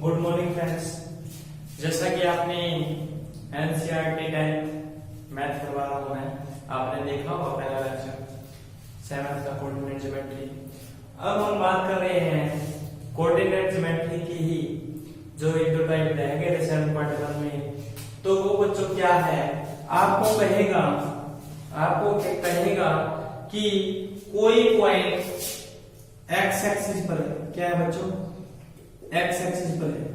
Good morning friends. जैसा कि आपने एनसीईआरटी 10 मैथ करवा रहा हूं मैं, आपने देखा होगा पहला लेक्चर 7th का कोऑर्डिनेट ज्योमेट्री। अब हम बात कर रहे हैं कोऑर्डिनेट ज्योमेट्री की ही जो इंट्रोटाइप रह गए 7.1 में। तो वो बच्चों क्या है, आपको कहेगा कि कोई पॉइंट एक्स एक्सिस पर है। क्या है बच्चों? एक्स एक्सिस पर है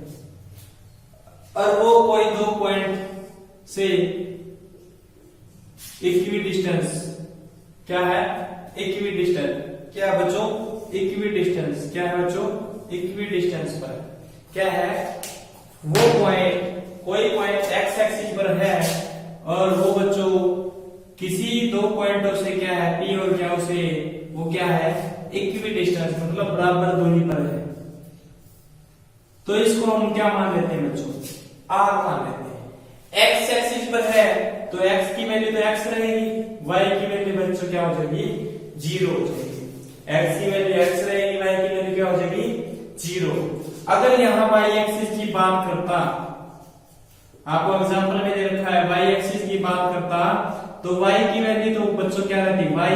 और वो कोई दो पॉइंट से इक्विडिस्टेंस। क्या है? इक्विडिस्टेंस। क्या है बच्चों? इक्विडिस्टेंस। क्या है बच्चों? इक्विडिस्टेंस पर क्या है वो पॉइंट, कोई पॉइंट एक्स एक्सिस पर है और वो बच्चों किसी दो पॉइंटों से क्या है, पी और क्या से वो क्या है, इक्विडिस्टेंस मतलब बराबर दूरी पर है। तो इसको हम क्या मान लेते हैं बच्चों? आर मान लेते हैं। एक्स एक्सिस पर है तो एक्स की वैल्यू तो एक्स रहेगी, वाई की वैल्यू बच्चों क्या हो जाएगी? 0 हो जाएगी। एक्स की वैल्यू एक्स रहेगी, वाई की वैल्यू क्या हो जाएगी? 0। अगर यहां वाई एक्सिस की बात करता, आपको एग्जांपल में दे रखा है वाई एक्सिस की बात करता, तो वाई की वैल्यू तो बच्चों क्या रहती? वाई,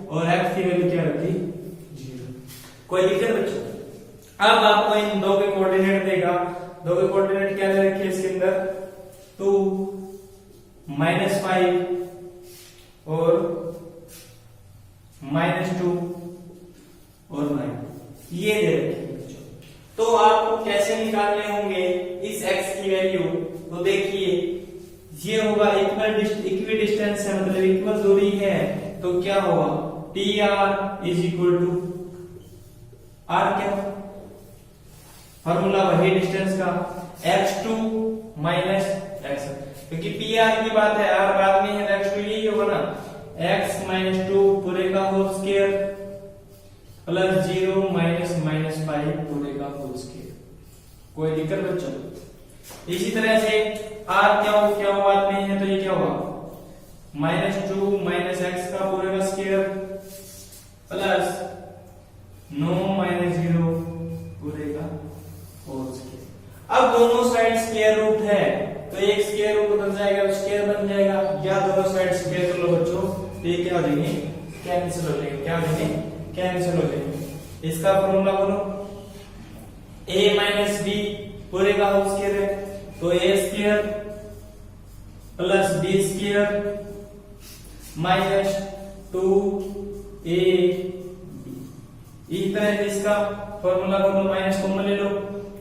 और एक्स की वैल्यू क्या रहती? 0। कोई दिक्कत बच्चों? अब आपको इन दो के कोऑर्डिनेट देगा। दो के कोऑर्डिनेट क्या दे रखे इसके अंदर? 2 -5 और -2 और 9 ये दे रखे बच्चों। तो आपको कैसे निकालने होंगे इस x की वैल्यू? तो देखिए ये होगा इक्वल डिस्टेंस है, मतलब इक्वल दूरी है, तो क्या होगा? PR is equal to R. क्या फॉर्मूला वही डिस्टेंस का, x2 माइनस x, क्योंकि PR की बात है, r बाद में है, x2 यही होगा ना, x माइनस 2 पूरे का होल स्क्वायर प्लस 0 माइनस -5 पूरे का होल स्क्वायर। कोई दिक्कत बच्चों? इसी तरह से r क्या हो बाद में है, तो ये क्या होगा? -2 माइनस x का पूरे का स्क्वायर प्लस 9 माइनस 0 पूरे का होल स्क्वायर। अब दोनों साइड स्क्वायर रूट है तो एक स्क्वायर रूट बन जाएगा, स्क्वायर बन जाएगा, या दोनों साइड स्क्वायर कर लो बच्चों, तो ये क्या हो जाएंगे? कैंसिल हो जाएंगे। क्या हो जाएंगे? कैंसिल हो जाएंगे। इसका फॉर्मूला बोलो, a माइनस बी पूरे का होल स्क्वायर है, तो a square plus b square minus 2ab। इस तरह इसका फॉर्मूला बोलो, माइनस कॉमन ले लो,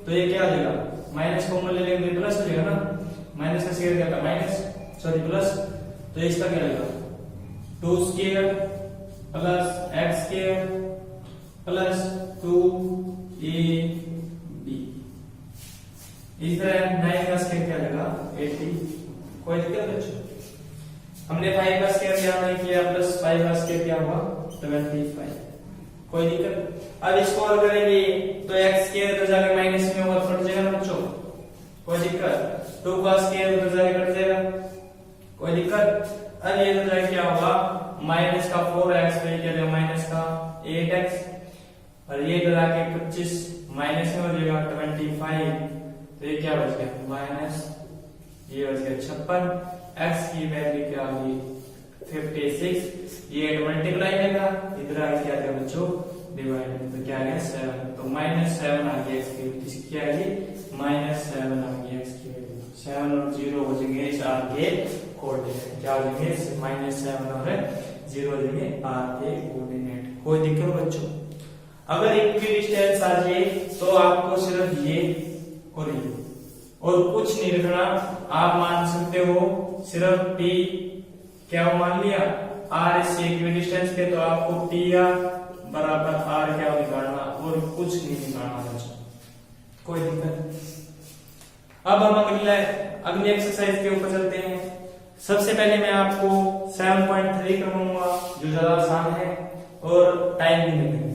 तो ये क्या आ जाएगा? माइनस कॉमन ले लेंगे प्लस हो जाएगा ना, माइनस का स्क्वायर क्या था? माइनस सॉरी प्लस, तो इसका क्या आएगा? 2 square plus x square plus 2ab। इस तरह 9 का स्क्वायर क्या आएगा? 80। कोई दिक्कत बच्चों? हमने 5 का स्क्वायर क्या नहीं किया, प्लस 5 का स्क्वायर क्या हुआ? 25। कोई दिक्कत? अब इसको और करेंगे तो x स्क्वायर तो जाके माइनस में होगा, कट जाएगा ना बच्चों। कोई दिक्कत? 2 का स्क्वायर तो जाके कट जाएगा। कोई दिक्कत? अब ये तो जाके क्या होगा? माइनस का 4x पे क्या जाएगा? माइनस का 8x, और ये तो जाके 25 माइनस में हो जाएगा 25, तो ये क्या बच गया? माइनस, ये बच गया 56। x की वैल्यू क्या होगी? 56। ये मल्टीप्लाई रहेगा, इधर आगे क्या आएगा बच्चों? डिवाइड। तो क्या आ गया? 7। तो -7 आ गया x की वैल्यू। इसकी क्या आ गई? -7 आ गया x की वैल्यू। 7 और 0 हो जाएंगे इस r के कोऑर्डिनेट। क्या हो जाएंगे? -7 और 0 हो जाएंगे r के कोऑर्डिनेट। कोई दिक्कत बच्चों? अगर इक्विडिस्टेंस आ जाए तो आपको सिर्फ ये और ये और कुछ नहीं रखना। आप मान सकते हो सिर्फ t क्या मान लिया, r इससे इक्विडिस्टेंस पे, तो आपको PR बराबर r क्या निकालना और कुछ नहीं निकालना बच्चों। कोई दिक्कत? अब हम अगली एक्सरसाइज के ऊपर चलते हैं। सबसे पहले मैं आपको 7.3 करवाऊंगा जो ज्यादा आसान है और टाइम भी नहीं लगेगा।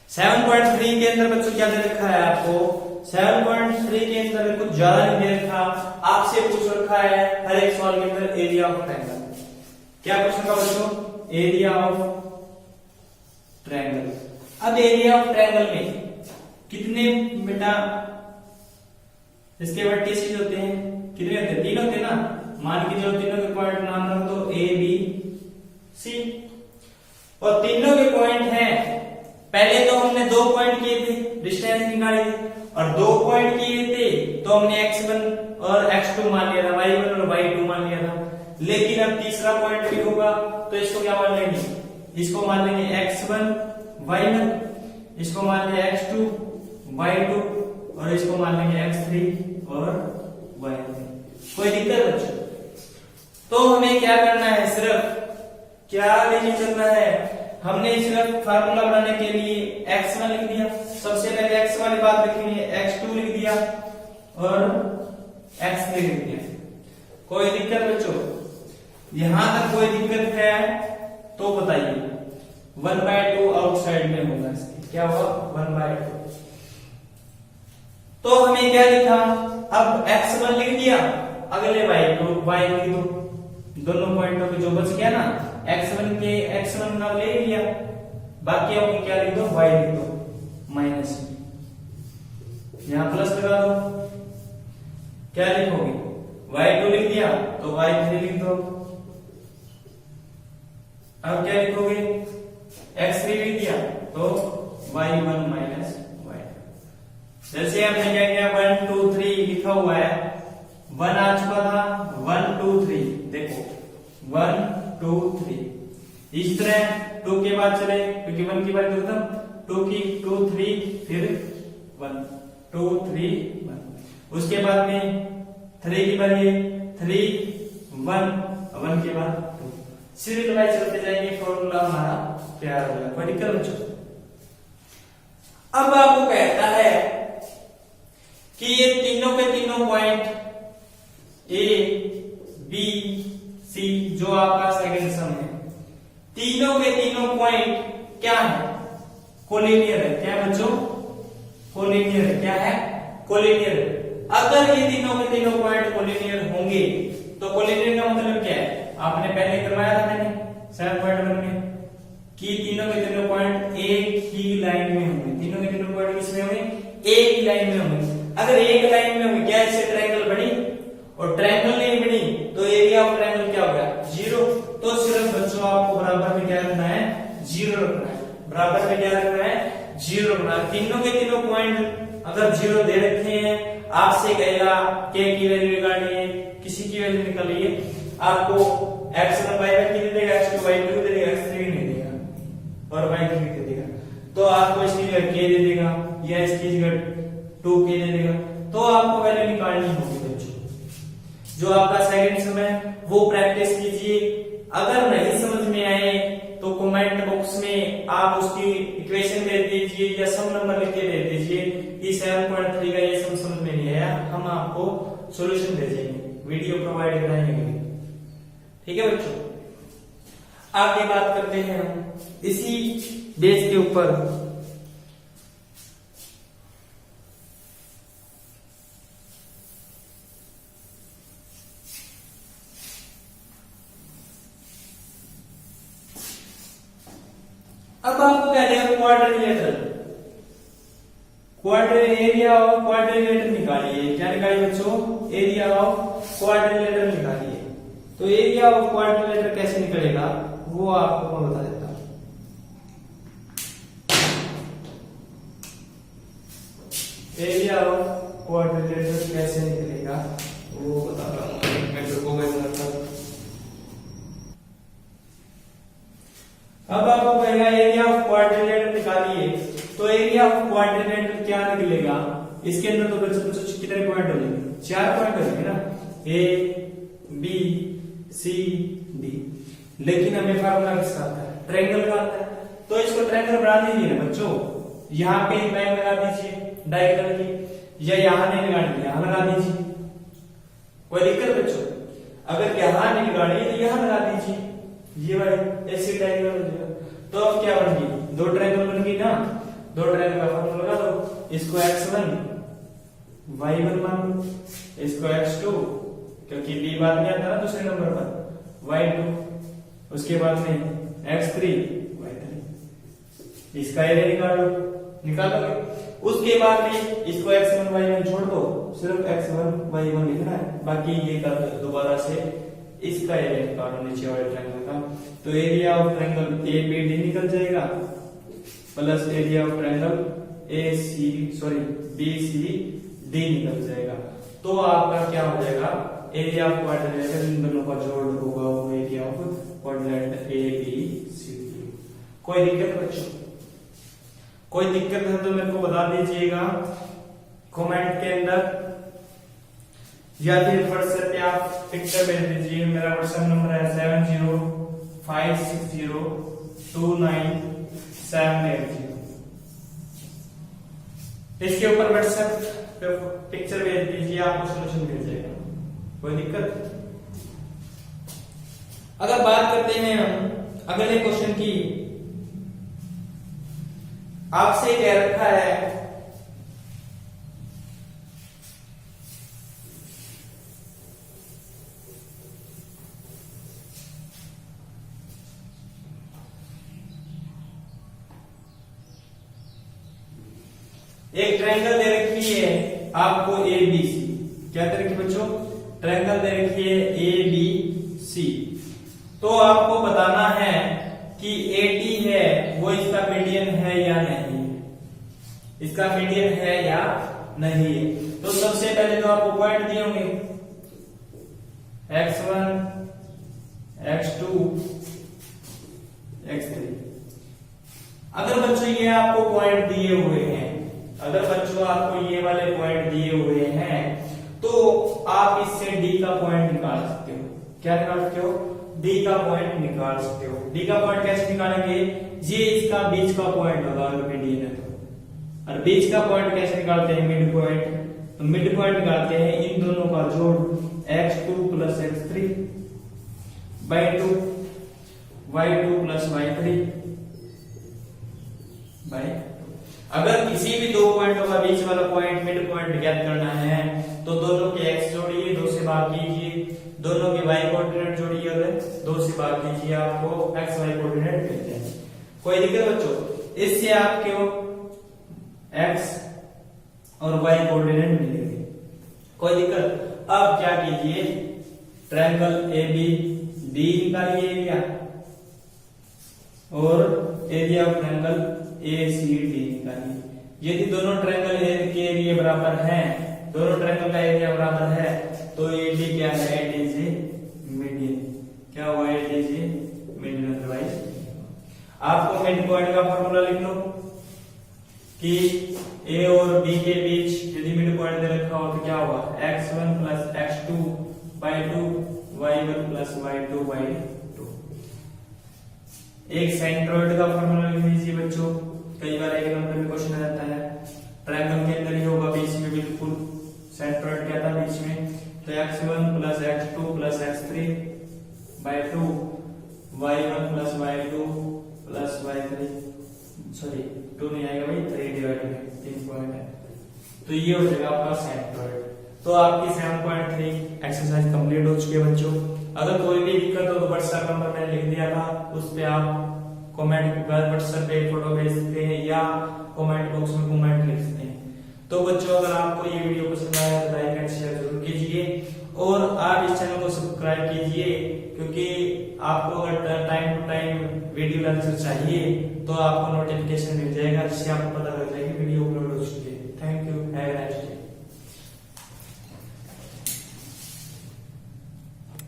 सेवन पॉइंट 3 के अंदर बच्चों क्या दे रखा है आपको? 7.3 के अंदर कुछ ज्यादा नहीं दे रखा। आप आपसे पूछ रखा है हर एक सवाल के अंदर एरिया ऑफ ट्रायंगल। क्या पूछ रखा बच्चों? Area of triangle. अब एरिया ऑफ ट्रायंगल में कितने बेटा इसके वर्टिसेस होते हैं? कितने होते हैं? 3 होते हैं ना। मान के जो तीनों के पॉइंट नाम रख दो ए बी सी, और तीनों के पॉइंट हैं। पहले तो हमने 2 पॉइंट किए थे, डिस्टेंस निकाले थे, और 2 पॉइंट किए थे तो हमने x1 और x2 मान लिया था, y1 और y2 मान लिया था। लेकिन अब तीसरा पॉइंट भी होगा तो इसको क्या मान लेंगे? इसको मान लेंगे x1 y1, इसको मान लेंगे x2 y2, और इसको मान लेंगे x3 और y3। कोई दिक्कत बच्चों? तो हमें क्या करना है? सिर्फ क्या लेके चलना है? हमने सिर्फ फार्मूला बनाने के लिए x1 लिख दिया, सबसे पहले x वाली बात लिखेंगे, x2 लिख दिया और x3 लिख दिया। कोई दिक्कत बच्चों? यहां तक कोई दिक्कत है तो बताइए। 1/2 आउटसाइड में होगा इसके, क्या होगा? 1/2। तो हमें क्या लिखा? अब x1 लिख दिया, अगले y2 y लिख दो, दोनों पॉइंटों पे जो बच गया ना x1 का ले लिया, बाकी अब क्या लिख दो? y लिख दो माइनस, यहां प्लस लगा दो। क्या लिखोगे? y2 लिख दिया तो y3 लिख दो। अब क्या लिखोगे? x3 लिख दिया तो y1 माइनस y2। जैसे हमने क्या किया? 1 2 3 लिखा हुआ है, 1 आ चुका था, 1 2 3, देखो 1 2 3। इस तरह 2 के बाद चले, क्योंकि 1 की बारी खत्म, 2 की 2 3 फिर 1 2 3 1। उसके बाद में 3 की बारी 3 1 1 के बाद 2। सीरियल वाइज चलते जाएंगे, फॉर्मूला हमारा तैयार हो जाएगा। कोई दिक्कत बच्चों? अब आपको कहता है कि ये तीनों के तीनों पॉइंट ए बी सी जो आपका सेकंड सम है, तीनों के तीनों पॉइंट क्या है? कोलिनियर है। क्या बच्चों? कोलिनियर है। क्या है? कोलिनियर है। अगर ये तीनों के तीनों पॉइंट कोलिनियर होंगे तो कोलिनियर का मतलब क्या है? आपने पहले करवाया था मैंने 7.1 में कि तीनों के तीनों पॉइंट एक ही लाइन में होंगे। तीनों के तीनों पॉइंट किसमें होंगे? एक ही लाइन में होंगे। अगर एक लाइन में होंगे, क्या इससे ट्रायंगल बनी? और ट्रायंगल नहीं बनी तो एरिया ऑफ ट्रायंगल क्या होगा? 0। तो सिर्फ बच्चों आपको बराबर में क्या रखना है? 0 रखना है। बराबर में क्या रखना है? 0 रखना है। तीनों के तीनों पॉइंट अगर 0 दे रखे हैं, आपसे कहेगा k की वैल्यू निकालनी है, किसी की वैल्यू निकालिए, आपको x1 y1 कितने देगा? x2 y2 दे देगा, x3 नहीं देगा और y3 दे देगा। तो आपको इसकी जगह k दे देगा या इसकी जगह 2k दे देगा। तो आपको वैल्यू निकालनी होगी बच्चों। जो आपका सेकंड सम है वो प्रैक्टिस कीजिए। अगर नहीं समझ में आए तो कमेंट बॉक्स में आप उसकी इक्वेशन दे दीजिए या सम नंबर लिख के दे दीजिए कि 7.3 का ये सम समझ में नहीं आया, हम आपको सॉल्यूशन भेजेंगे, वीडियो प्रोवाइड कराएंगे। ठीक है बच्चों? आगे बात करते हैं हम इसी बेस के ऊपर। अब आपको कह दिया क्वाड्रिलेटरल, एरिया ऑफ क्वाड्रिलेटरल निकालिए। क्या निकालिए बच्चों? एरिया ऑफ क्वाड्रिलेटरल निकालिए। तो एरिया ऑफ क्वाड्रिलेटरल कैसे निकलेगा वो आपको मैं बता देता हूं। एरिया ऑफ क्वाड्रिलेटरल कैसे निकलेगा वो बता रहा हूं। अब आपको कहेगा एरिया ऑफ क्वाड्रिलेटरल निकालिए। तो एरिया ऑफ क्वाड्रिलेटरल क्या निकलेगा? इसके अंदर तो बच्चों कितने पॉइंट होंगे? 4 पॉइंट होंगे ना, ए बी सी डी। लेकिन हमें फार्मूला किसका आता है? ट्रायंगल का आता है। तो इसको ट्रायंगल बना दीजिए ना बच्चों। यहाँ पे एक लाइन लगा दीजिए डायगोनल की, या यहाँ नहीं लगानी, यहाँ लगा दीजिए। कोई दिक्कत बच्चों? अगर यहाँ नहीं लगानी तो यहाँ लगा दीजिए, ये वाली ऐसी ट्रायंगल हो जाएगा। तो अब क्या बन गई? 2 ट्रायंगल बन गई ना। 2 ट्रायंगल का फार्मूला लगा दो। इसको x1 y1 मान लो, इसको x2 क्योंकि b बाद में आता है ना दूसरे नंबर पर, y2, उसके बाद में x3, y3, इसका एरिया निकालोगे। उसके बाद में इसको x1 y1 छोड़ दो, सिर्फ x1 y1 लिखना है, बाकी ये कर दोबारा से इसका एरिया निकालो नीचे वाले ट्रायंगल का। तो एरिया ऑफ ट्रायंगल ABD निकल जाएगा plus area of triangle BCD निकल जाएगा। तो आपका क्या हो जाएगा, एरिया ऑफ क्वाड्रिलेटरल इन दोनों का जोड़ होगा वो एरिया ऑफ क्वाड्रिलेटरल ABCD। कोई दिक्कत बच्चों? कोई दिक्कत है तो मेरे को बता दीजिएगा कमेंट के अंदर, या फिर व्हाट्सएप पे आप पिक्चर भेज दीजिए। मेरा व्हाट्सएप नंबर है 7056029780। इसके ऊपर व्हाट्सएप पे पिक्चर भेज दीजिए, आपको सॉल्यूशन मिल जाएगा। कोई दिक्कत? अगर बात करते हैं हम अगले क्वेश्चन की, आपसे कह रखा है एक ट्रायंगल दे रखी है आपको ABC। क्या दे रखी बच्चों? ट्रायंगल दे रखी है ABC। तो आपको बताना है कि AD है वो इसका मीडियन है या नहीं, इसका मीडियन है या नहीं है। तो सबसे पहले तो आपको पॉइंट दिए होंगे x1, x2, x3। अगर बच्चों ये आपको पॉइंट दिए हुए हैं, अगर बच्चों आपको ये वाले पॉइंट दिए हुए हैं, तो आप इससे D का पॉइंट निकाल सकते हो। क्या निकाल सकते हो? D का पॉइंट निकाल सकते हो। D का पॉइंट कैसे निकालेंगे? ये इसका बीच का पॉइंट होगा अगर मीडियन है तो। और बीच का पॉइंट कैसे निकालते हैं? Mid point. तो मिड पॉइंट निकालते हैं इन दोनों का जोड़ x2 plus x3 by 2, y2 plus y3 by. अगर किसी भी दो पॉइंटों का बीच वाला पॉइंट मिड पॉइंट ज्ञात करना है तो दोनों के x जोड़िए, 2 से भाग कीजिए, दोनों के y कोऑर्डिनेट जोड़िए और 2 से भाग कीजिए, आपको x y कोऑर्डिनेट मिल जाएंगे। कोई दिक्कत बच्चों? इससे आपके x और y कोऑर्डिनेट मिलेंगे। कोई दिक्कत? अब क्या कीजिए, ट्रायंगल ABD निकालिए एरिया और एरिया ऑफ ट्रायंगल ACD निकालिए। यदि दोनों ट्रायंगल के एरिया बराबर हैं, दोनों ट्रायंगल का एरिया बराबर है, तो AD क्या है? AD is median. क्या हुआ? AD is median. अदरवाइज आपको मिड पॉइंट का फॉर्मूला लिख लो कि A और B के बीच यदि मिड पॉइंट दे रखा हो तो क्या होगा? x1 plus x2 by 2, y1 plus y2 by 2। एक सेंट्रोइड का फॉर्मूला लिख लीजिए बच्चों। कई बार एक नंबर में क्वेश्चन आ जाता है, ट्रायंगल के अंदर ही होगा बीच में, बिल्कुल सेंट्रोइड क्या था बीच में? तो x1 plus x2 plus x3 by 2, y1 plus y2 plus y3, sorry 2 नहीं आएगा भाई, 3 डिवाइड में 3 पॉइंट है, तो ये हो जाएगा आपका सेंट्रोइड। तो आपकी 7.3 एक्सरसाइज कंप्लीट हो चुकी है बच्चों। अगर कोई भी दिक्कत हो तो व्हाट्सएप नंबर मैंने लिख दिया था, उस पे आप कमेंट व्हाट्सएप पे फोटो भेज सकते हैं या कमेंट बॉक्स में कमेंट लिख सकते हैं। तो बच्चों अगर आपको ये वीडियो पसंद आया तो लाइक एंड शेयर जरूर कीजिए और आप इस चैनल को सब्सक्राइब कीजिए, क्योंकि आपको अगर time to time video lecture चाहिए तो आपको नोटिफिकेशन मिल जाएगा, जिससे आपको पता लग जाएगा